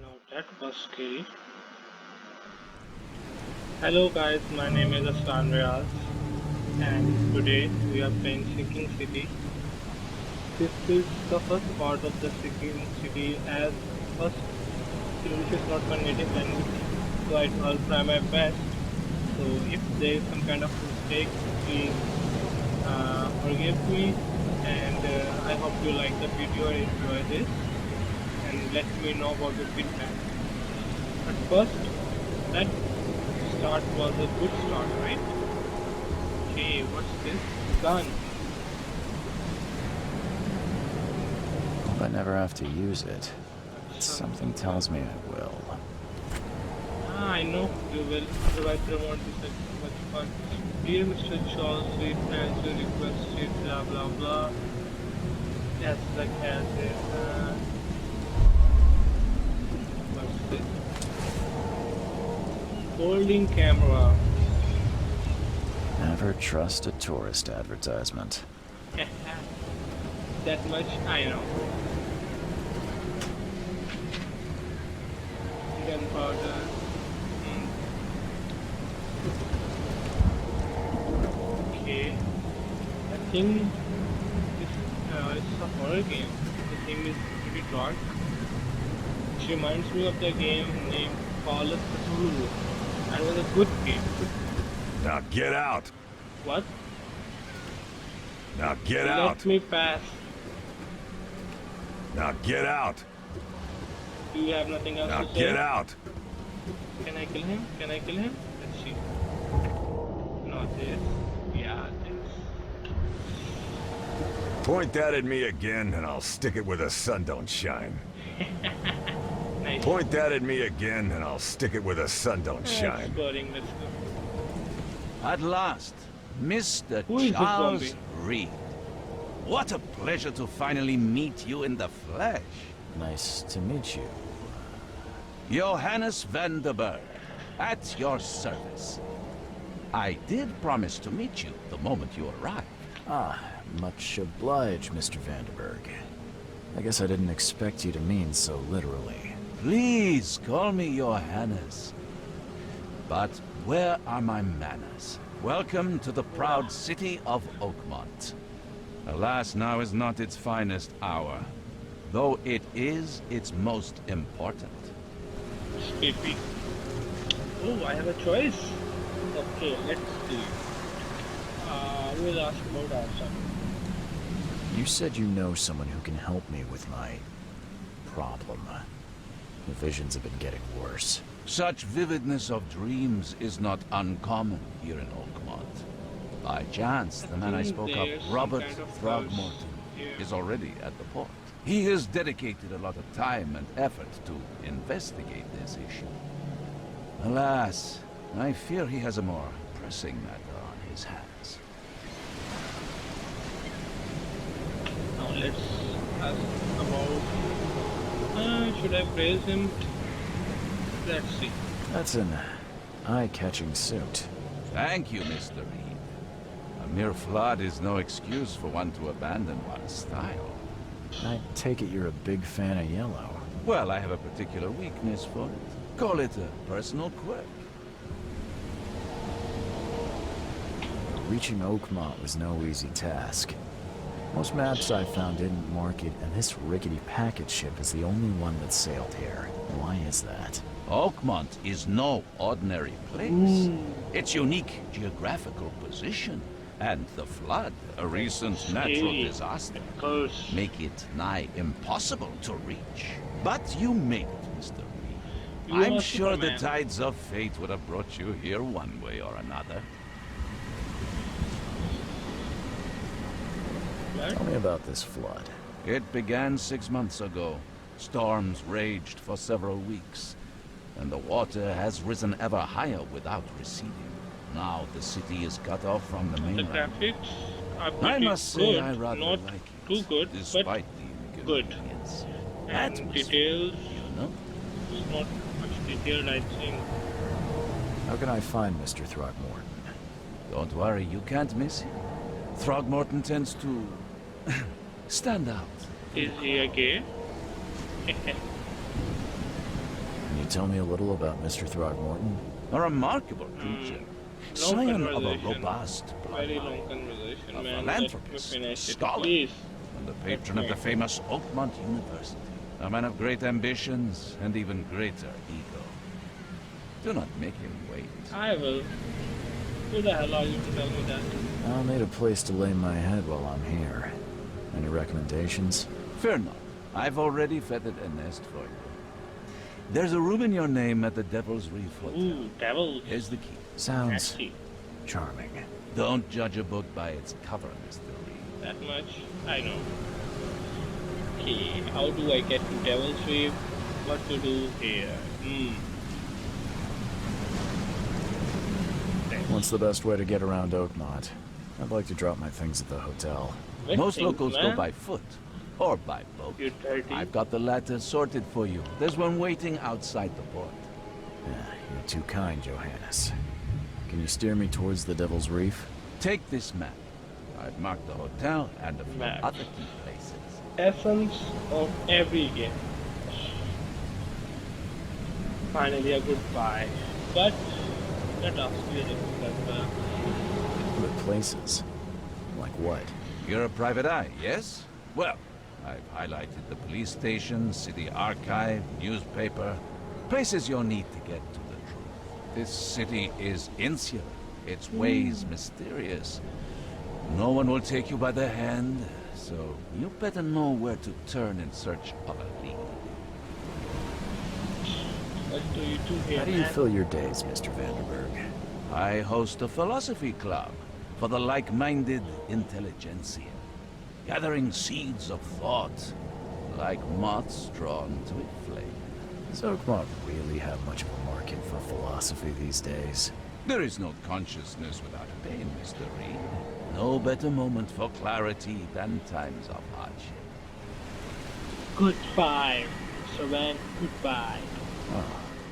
Now that was scary. Hello guys, my name is Aslan Riaz and today we are playing Sinking City. This is the first part of the Sinking City as first English is not my native language, so I'll try my best. So if there is some kind of mistake, please forgive me and I hope you like the video and enjoy this and let me know about your feedback. But first, that start was a good start, right? Okay, what's this? Gun. Hope I never have to use it. But So, something tells me I will. I know you will, otherwise I won't be such much fun. Dear Mr. Charles, we fans you requested blah blah blah. Yes, like as it, what's this? Folding camera. Never trust a tourist advertisement. That much I know. Gunpowder. Mm. Okay. I think it's a horror game. The theme is pretty dark. It reminds me of the game named Call of Cthulhu. That was a good game. Now get out! What? Now get Let out! me pass. Now get out! Do you have nothing else Now to say? get out! Can I kill him? Can I kill him? Let's see. Not this. Yeah, this. Point that at me again and I'll stick it where the sun don't shine. Nice. Point that at me again and I'll stick it where the sun don't That's shine. boring. Let's go. At last, Mr. Who is this Charles zombie? Reed. What a pleasure to finally meet you in the flesh. Nice to meet you. Johannes van der Berg, at your service. I did promise to meet you the moment you arrived. Ah, much obliged, Mr. Vanderberg. I guess I didn't expect you to mean so literally. Please call me Johannes. But where are my manners? Welcome to the proud city of Oakmont. Alas, now is not its finest hour, though it is its most important. Sleepy. Oh, I have a choice. Okay, let's see. We'll ask about ourselves. You said you know someone who can help me with my problem. The visions have been getting worse. Such vividness of dreams is not uncommon here in Oakmont. By chance, the man I think spoke of, there's some Robert kind of Throgmorton, here. is already at the port. He has dedicated a lot of time and effort to investigate this issue. Alas, I fear he has a more pressing matter on his hands. Now let's ask about. Should I praise him? Let's see. That's an eye-catching suit. Thank you, Mr. Reed. A mere flood is no excuse for one to abandon one's style. I take it you're a big fan of yellow. Well, I have a particular weakness for it. Call it a personal quirk. Reaching Oakmont was no easy task. Most maps I found didn't mark it, and this rickety packet ship is the only one that sailed here. Why is that? Oakmont is no ordinary place. Its unique geographical position and the flood, a recent natural Scary. disaster, Curse. make it nigh impossible to reach. But you made it, Mr. Reed. You I'm are sure the Superman. tides of fate would have brought you here one way or another. What? Tell me about this flood. It began 6 months ago. Storms raged for several weeks, and the water has risen ever higher without receding. Now the city is cut off from the The mainland. graphics are I pretty must say good, I rather not like it, too good, despite but the good. inconvenience. And Atmosphere, details, you know? it's not much detailed, I think. How can I find Mr. Throckmorton? Don't worry, you can't miss him. Throgmorton tends to stand out. Is he a gay? Can you tell me a little about Mr. Throckmorton? A remarkable creature. Long Scion of a conversation. robust Very bloodline. long conversation, A man. Let me philanthropist, finish it, scholar. please. And the patron of the famous Oakmont University. A man of great ambitions and even greater ego. Do not make him wait. I will. Who the hell are you to tell me that? I'll need a place to lay my head while I'm here. Any recommendations? Fear not. I've already feathered a nest for you. There's a room in your name at the Devil's Reef Hotel. Ooh, devils. Here's the key. Sounds Nasty. charming. Don't judge a book by its cover, Mr. Reed. That much I know. Okay, how do I get to Devil's Reef? What to do here? What's the best way to get around Oakmont? I'd like to drop my things at the hotel. What Most things, locals man? go by foot or by boat. You dirty. I've got the latter sorted for you. There's one waiting outside the port. Yeah, you're too kind, Johannes. Can you steer me towards the Devil's Reef? Take this map. I've marked the hotel and a few Map. other key places. Essence of every game. Finally a goodbye. But let us really discuss Good places. Like what? You're a private eye, yes? Well, I've highlighted the police station, city archive, newspaper, places you'll need to get to the truth. This city is insular, its ways mysterious. No one will take you by the hand, so you better know where to turn in search of a lead. What do you do here, How do you man? fill your days, Mr. Vanderberg? I host a philosophy club for the like-minded intelligentsia, gathering seeds of thought like moths drawn to a flame. Does Oakmont really have much of a market for philosophy these days? There is no consciousness without pain, Mr. Reed. No better moment for clarity than times of hardship. Goodbye, Mr. Van. Goodbye. Oh,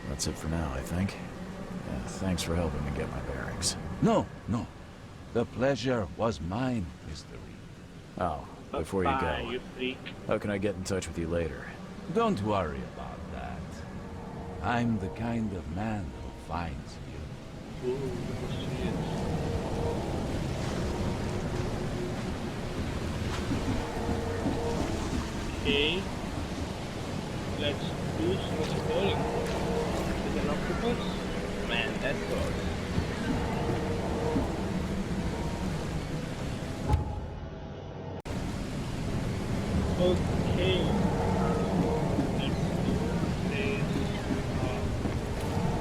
that's it for now, I think. Thanks for helping me get my bearings. No, no. The pleasure was mine, Mr. Reed. Oh, before you Goodbye, go, you freak. how can I get in touch with you later? Don't worry about that. I'm the kind of man who finds you. Ooh, mysterious. Okay. Let's do some exploring. Is an octopus? Man, that's gross. Okay. Let's do this.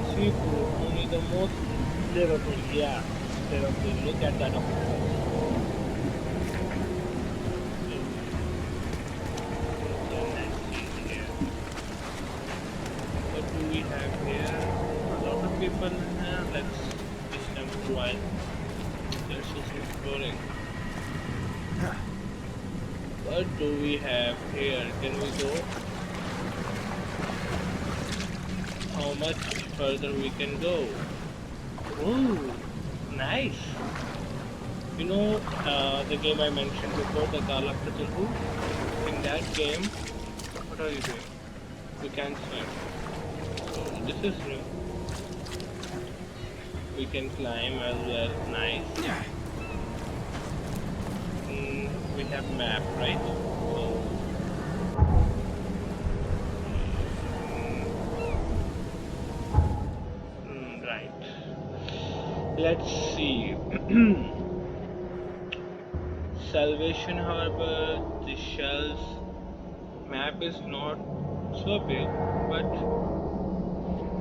Seafood, only the most flavorful. Yeah, flavorful. Look at that octopus. What do we have here? A lot of people. Let's wish them a while. Let's do some exploring. What do we have here? Can we go? How much further we can go? Ooh, nice. You know the game I mentioned before, the Call of Cthulhu? In that game, what are you doing? You can't swim. Oh, this is new. We can climb as well. Nice. We have map, right? So, right. Let's see. Salvation Harbor, the shells map is not so big, but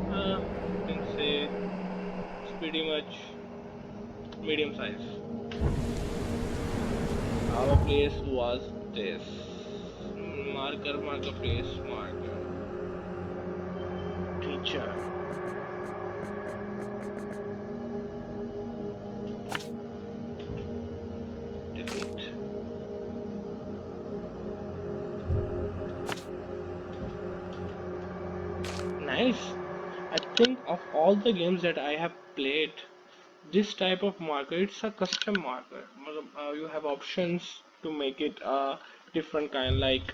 you can say it's pretty much medium size. Our place was this. Marker place, marker. Teacher. Delete. Nice. I think of all the games that I have played, this type of marker, it's a custom marker. You have options to make it a different kind, like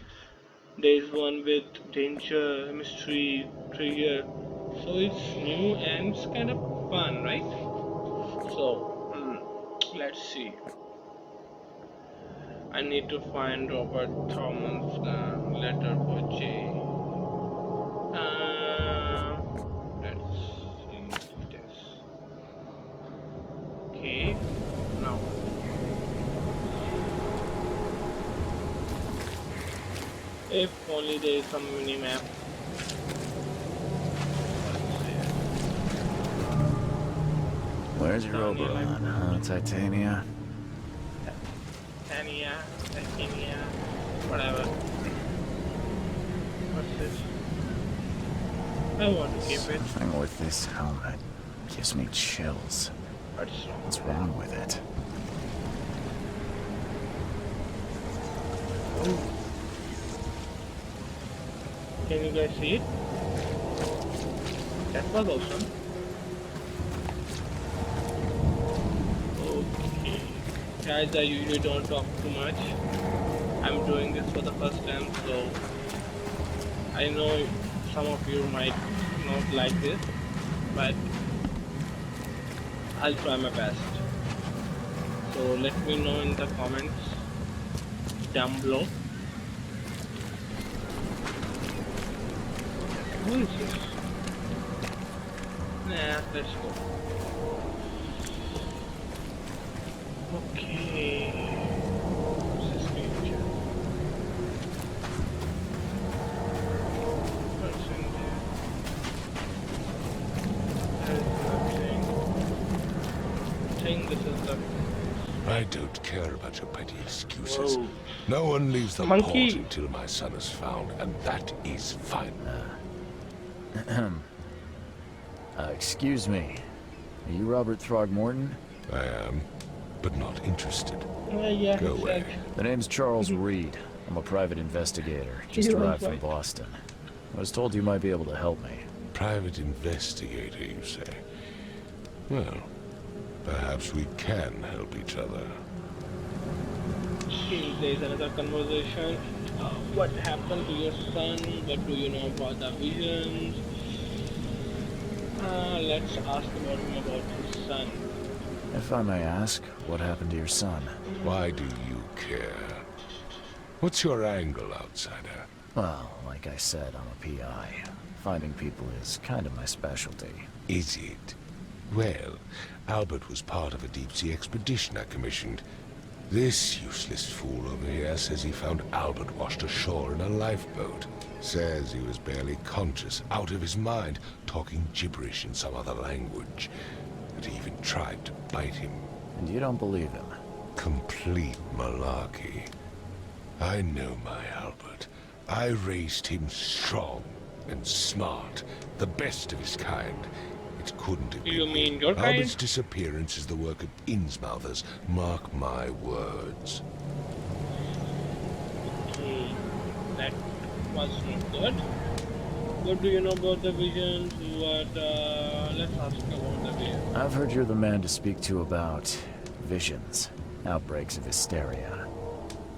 there is one with danger, mystery, trigger. So it's new and it's kind of fun, right? So let's see. I need to find Robert Thomas letter for J. Let's see this. Okay, now. If only there is some mini map. Where's your Oberon, huh, Titania? Titania, whatever. What's this? I want to keep it. Something with this helmet gives me chills. What's wrong with it? Oh. Can you guys see it? That was awesome. Okay. Guys, I usually don't talk too much. I'm doing this for the first time, so I know some of you might not like this, but I'll try my best. So let me know in the comments down below. Who is this? Nah, let's go. Okay. What's this picture? What's in there? There is nothing. I think this is the... I don't care about your petty excuses. Whoa. No one leaves the Monkey. port until my son is found, and that is fine. Excuse me. Are you Robert Throgmorton? I am, but not interested. Yeah, Go he away. The name's Charles Reed. I'm a private investigator. Just You're arrived from right. Boston. I was told you might be able to help me. Private investigator, you say? Well, perhaps we can help each other. There's another conversation. What happened to your son? What do you know about the visions? Let's ask about his son. If I may ask, what happened to your son? Why do you care? What's your angle, outsider? Well, like I said, I'm a PI. Finding people is kind of my specialty. Is it? Well, Albert was part of a deep-sea expedition I commissioned. This useless fool over here says he found Albert washed ashore in a lifeboat. Says he was barely conscious, out of his mind, talking gibberish in some other language. That he even tried to bite him. And you don't believe him? Complete malarkey. I know my Albert. I raised him strong and smart, the best of his kind. It couldn't have been You mean him. your kind? Albert's disappearance is the work of Innsmouthers. Mark my words. Okay, that was not good. What do you know about the visions? Let's ask about the visions. I've heard you're the man to speak to about visions, outbreaks of hysteria.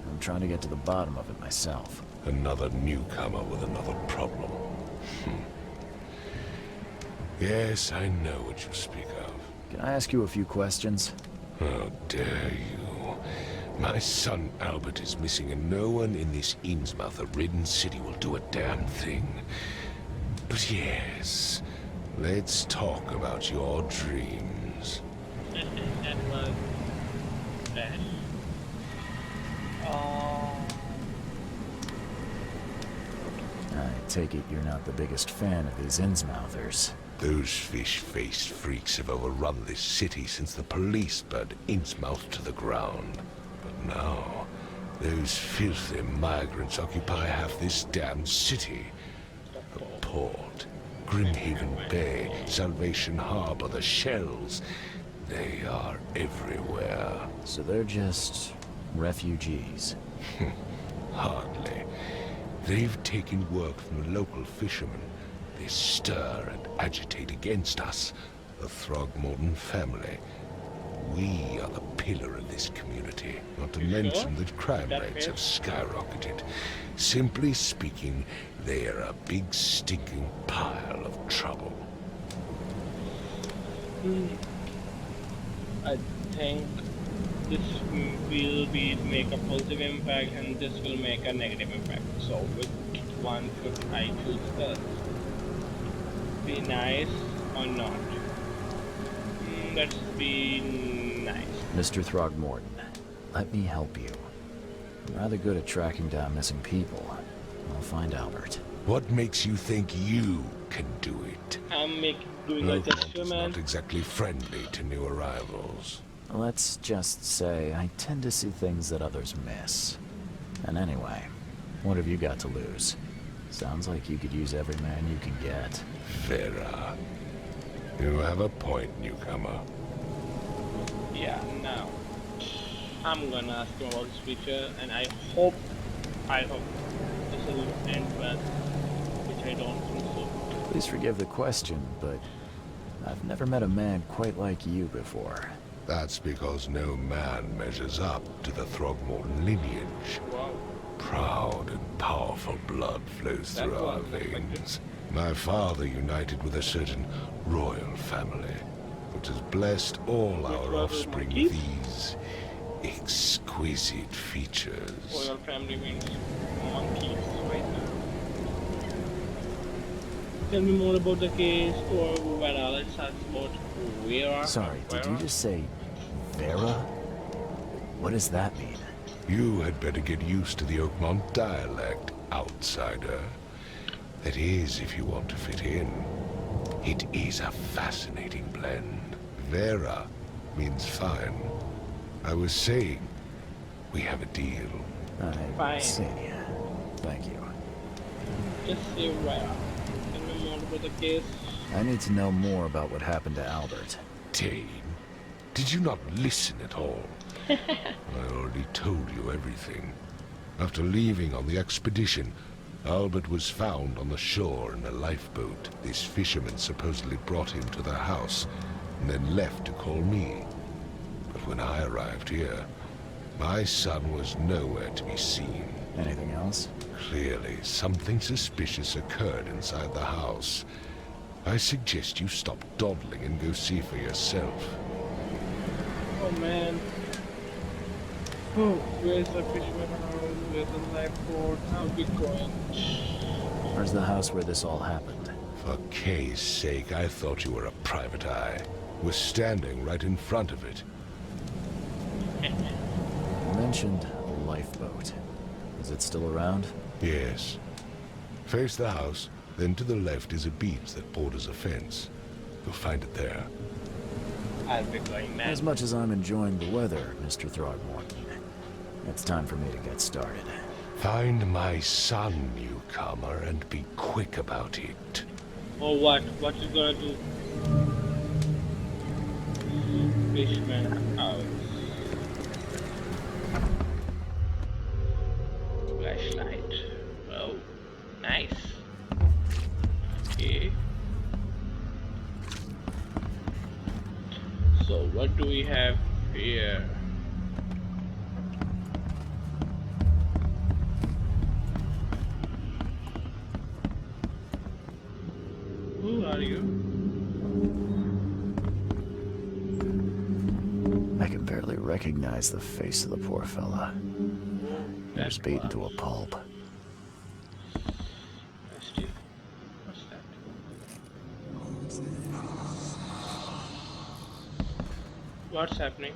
I'm trying to get to the bottom of it myself. Another newcomer with another problem. Yes, I know what you speak of. Can I ask you a few questions? How dare you? My son Albert is missing, and no one in this Innsmouth-ridden city will do a damn thing. But yes, let's talk about your dreams. That was bad. I take it you're not the biggest fan of these Innsmouthers. Those fish-faced freaks have overrun this city since the police burned Innsmouth to the ground. But now, those filthy migrants occupy half this damn city. The port, Grimhaven Bay, Salvation Harbor, the Shells. They are everywhere. So they're just refugees. Hardly. They've taken work from the local fishermen. They stir and agitate against us, the Throgmorton family. We are the pillar of this community, not to mention that crime rates have skyrocketed. Simply speaking, they are a big stinking pile of trouble. I think this will make a positive impact and this will make a negative impact. So which one should I choose first? Be nice or not? Let's be nice. Mr. Throgmorton, let me help you. I'm rather good at tracking down missing people. I'll find Albert. What makes you think you can do it? I'm doing a Oakmont gesture, is man. not exactly friendly to new arrivals. Let's just say I tend to see things that others miss. And anyway, what have you got to lose? Sounds like you could use every man you can get. Vera, you have a point, newcomer. Yeah, now I'm gonna ask him about his future, and I hope this will end well, which I don't think so. Please forgive the question, but I've never met a man quite like you before. That's because no man measures up to the Throgmorton lineage. Wow. Proud and powerful blood flows through That's our what I expected. veins. My father united with a certain royal family, which has blessed all Which our were the offspring monkeys? with these exquisite features. Royal family means monkeys, right? Tell me more about the case, or when Alex asks about Vera. Sorry, did you just say Vera? What does that mean? You had better get used to the Oakmont dialect, outsider. That is, if you want to fit in. It is a fascinating blend. Vera means fine. I was saying, we have a deal. I Fine. see. Thank you. Just say Vera. Tell me more about the case. I need to know more about what happened to Albert. Dane, did you not listen at all? I already told you everything. After leaving on the expedition, Albert was found on the shore in a lifeboat. This fisherman supposedly brought him to their house, and then left to call me. But when I arrived here, my son was nowhere to be seen. Anything else? Clearly, something suspicious occurred inside the house. I suggest you stop dawdling and go see for yourself. Oh man. Oh, where's the fisherman house? Where's the lifeboat? How we going? Where's the house where this all happened? For Kay's sake, I thought you were a private eye. Was standing right in front of it. You mentioned a lifeboat. Is it still around? Yes. Face the house, then to the left is a beach that borders a fence. You'll find it there. I'll be going, man. As much as I'm enjoying the weather, Mr. Throgmorton, it's time for me to get started. Find my son, newcomer, and be quick about it. Oh, what? What you gonna do? Fishman house. Flashlight. Oh, nice. Okay. So what do we have here? Who are you? barely recognize the face of the poor fella. He was beaten to a pulp. Nasty. What's that? What's happening?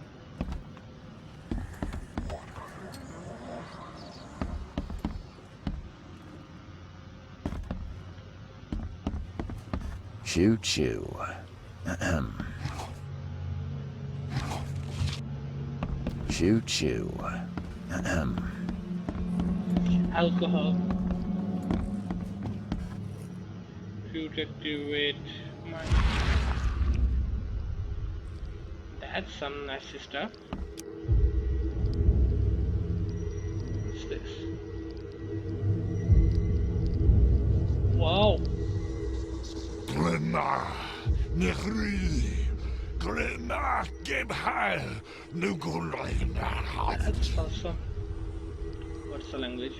Choo choo. Ahem. Choo choo. Ahem. Alcohol. Fruit activate my. That's some nasty stuff. What's this? Wow. Glenna, Nehri, Glenna, Gebhal, Nugulina. That's awesome. What's the language?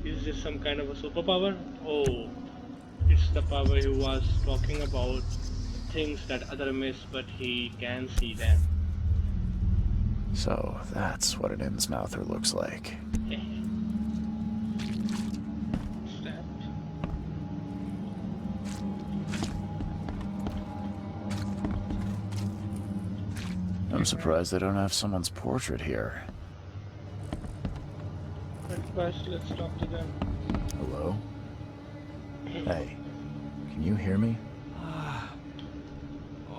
Is this some kind of a superpower? Oh, it's the power he was talking about. Things that other miss, but he can see them. So that's what an Innsmouther looks like. What's that? I'm surprised they don't have someone's portrait here. But first, let's talk to them. Hello? Hey, can you hear me?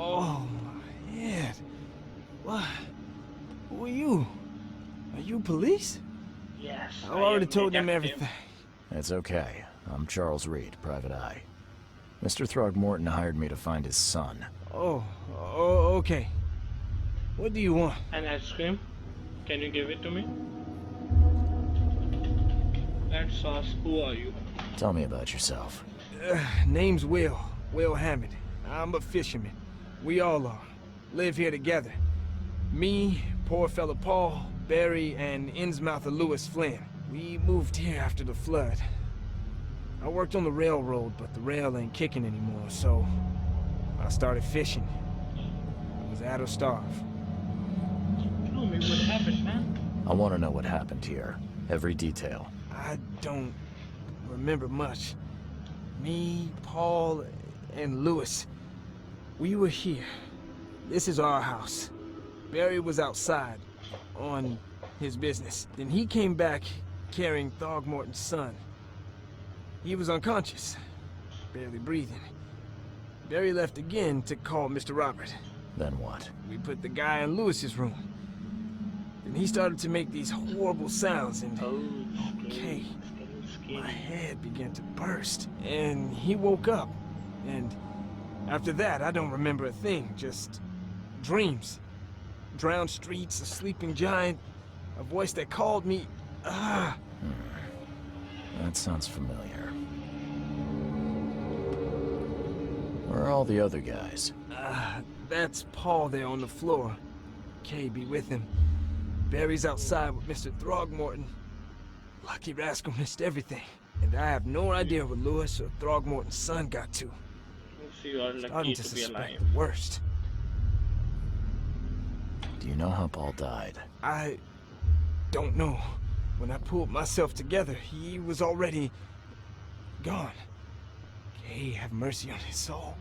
Oh, my head. What? Who are you? Are you police? Yes. I already told them detective. everything. It's okay. I'm Charles Reed, Private Eye. Mr. Throgmorton hired me to find his son. Oh, okay. What do you want? An ice cream? Can you give it to me? Let's ask, who are you? Tell me about yourself. Name's Will Hammond. I'm a fisherman. We all are. Live here together. Me, poor fella Paul, Barry, and Innsmouther Lewis Flynn. We moved here after the flood. I worked on the railroad, but the rail ain't kicking anymore, so I started fishing. I was out of starve. Tell me what happened, man. I want to know what happened here. Every detail. I don't remember much. Me, Paul, and Lewis, we were here. This is our house. Barry was outside, on his business. Then he came back carrying Throgmorton's son. He was unconscious, barely breathing. Barry left again to call Mr. Robert. Then what? We put the guy in Lewis's room. Then he started to make these horrible sounds and... Oh, Okay. scary. My head began to burst, and he woke up. And after that, I don't remember a thing, just dreams. Drowned streets, a sleeping giant, a voice that called me. That sounds familiar. Where are all the other guys? That's Paul there on the floor. Kay be with him. Barry's outside with Mr. Throgmorton. Lucky rascal missed everything. And I have no idea where Lewis or Throgmorton's son got to. So you are lucky Starting to to be suspect alive. the worst. Do you know how Paul died? I don't know. When I pulled myself together, he was already gone. Kay have mercy on his soul.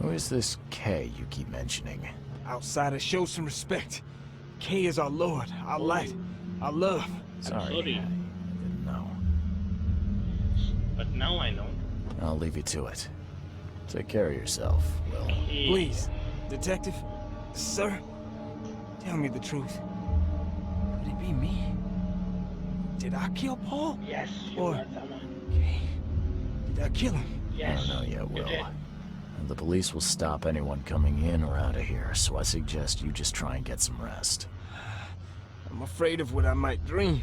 Who is this K you keep mentioning? Outsiders, show some respect. Kay is our lord, our light, our love. Sorry, sorry. I didn't know. But now I know. I'll leave you to it. Take care of yourself, Will. Please, detective, sir, tell me the truth. Could it be me? Did I kill Paul? Yes, you Or- are someone. Kay, did I kill him? I Yes. don't know yet, you Will. did. The police will stop anyone coming in or out of here, so I suggest you just try and get some rest. I'm afraid of what I might dream.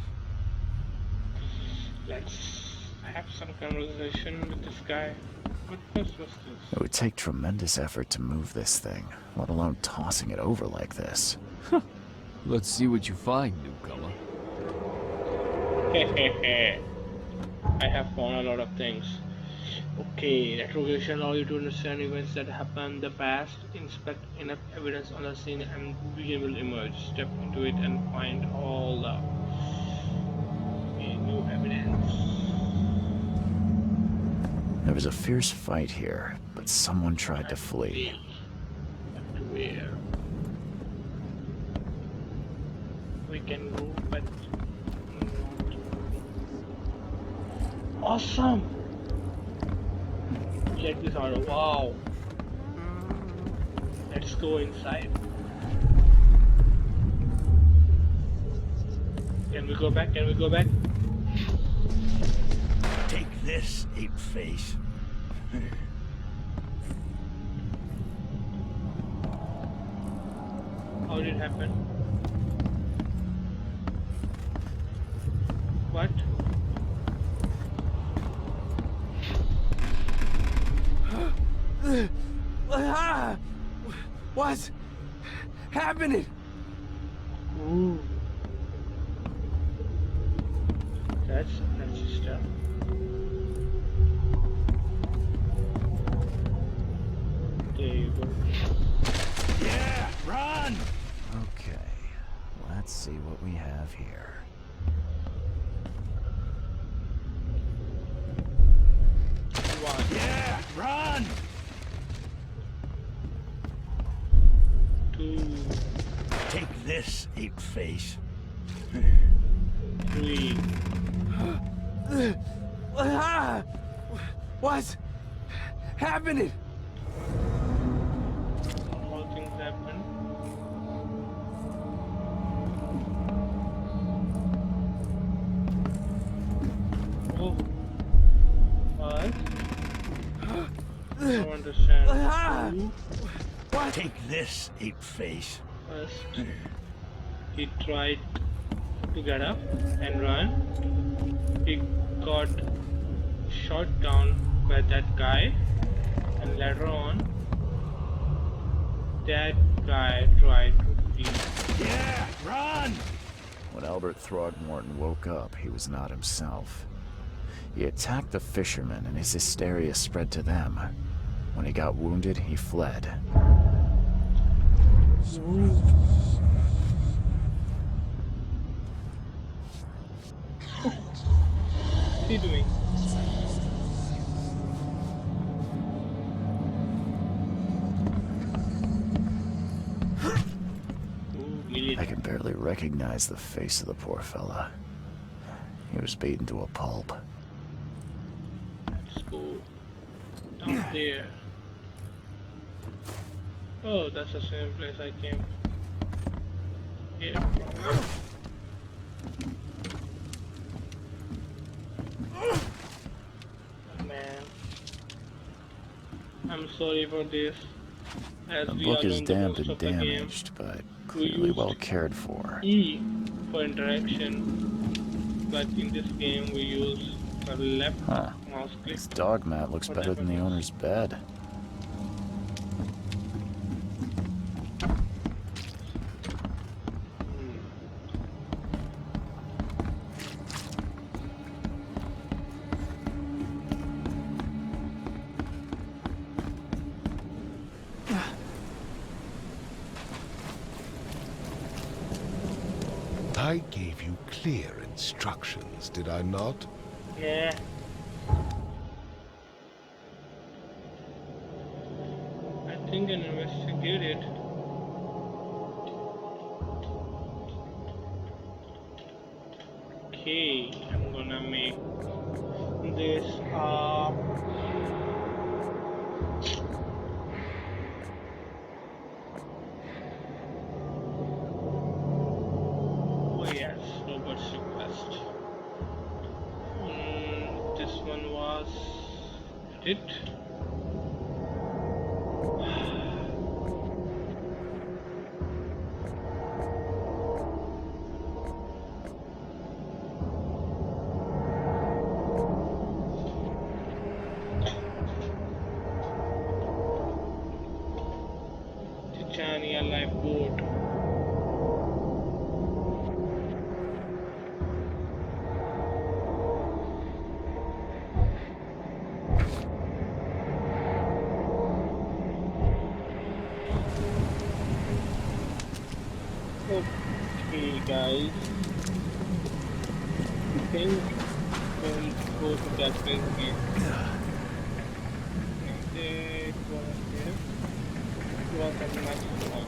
Let's have some conversation with this guy. What mess was It this? would take tremendous effort to move this thing, let alone tossing it over like this. Let's see what you find, newcomer. Hehehe. I have found a lot of things. Okay, retrogression allows you to understand events that happened in the past, inspect enough evidence on the scene, and vision will emerge. Step into it and find all the new evidence. There was a fierce fight here, but someone tried to flee. Back to where? We can go, but not. Awesome! Check this out. Wow! Let's go inside. Can we go back? Can we go back? Take this, ape face. How did it happen? What? What's happening? Ooh. That's stuff. There you go. Yeah, run! Okay, let's see what we have here. One, Yeah, run! two, Take this, ape face. three. What's happening? All things happen. Oh. What? I don't understand. Who? Take this, ape face. First, he tried to get up and run. He got shot down by that guy, and later on, that guy tried to flee. Yeah, run! When Albert Throgmorton woke up, he was not himself. He attacked the fishermen, and his hysteria spread to them. When he got wounded, he fled. What's he doing? Ooh, million. I can barely recognize the face of the poor fella. He was beaten to a pulp. Let's go down there. Oh, that's the same place I came. Here. Man, I'm sorry for this. As The we book are is doing the damp most and of the game, damaged, but clearly well cared for. E for interaction, but in this game we use the left Huh. mouse click. This dog mat looks better than the owner's bed. I gave you clear instructions, did I not? Yeah. I think an investigated. Okay, I'm gonna make this oh yes, Robert's request. This one was it. guys. I think we'll go to that place again. It was here. It was a much fun.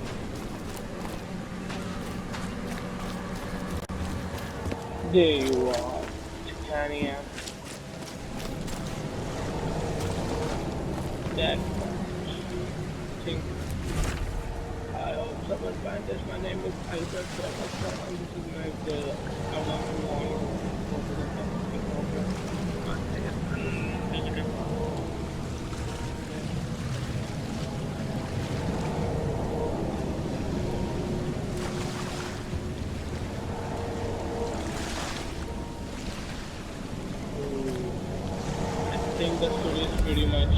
There you are, Titania. That much. I think I hope someone finds this. My name is Albert Thomas, and this is my brother. I want to warn you. Go to the public order. I think the story is pretty much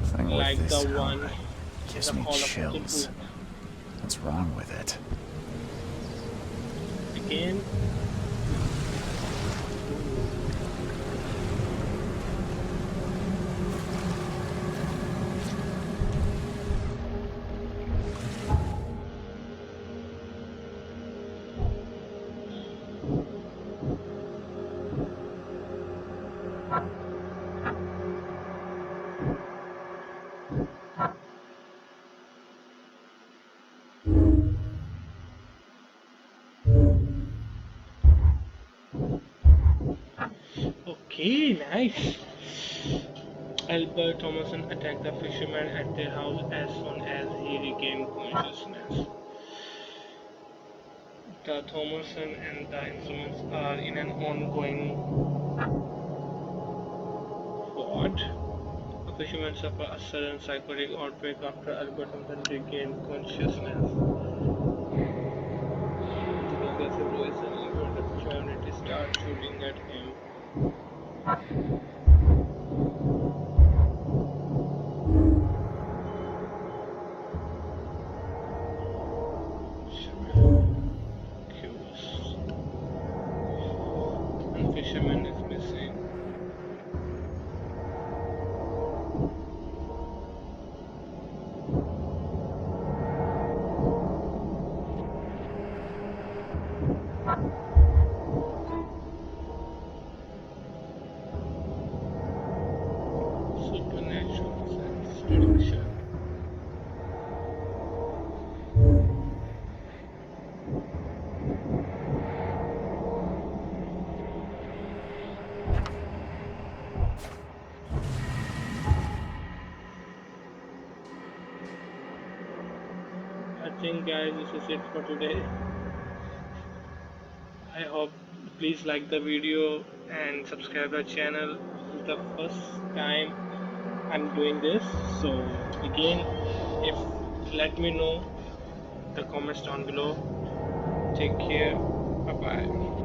Something with like this the helmet one gives the me Hall of chills. Cthulhu. What's wrong with it? Again. Okay, nice. Albert Thomason attacked the fishermen at their house as soon as he regained consciousness. The Thomason and the instruments are in an ongoing what? The fishermen suffer a sudden psychotic outbreak after Albert Thomason regained consciousness. The aggressive Louis suddenly heard the fishermen start shooting at him. And fisherman is missing. Supernatural sense prediction. I think guys this is it for today. I hope please like the video and subscribe the channel. This is the first time I'm doing this, so again if let me know the comments down below. Take care, bye bye.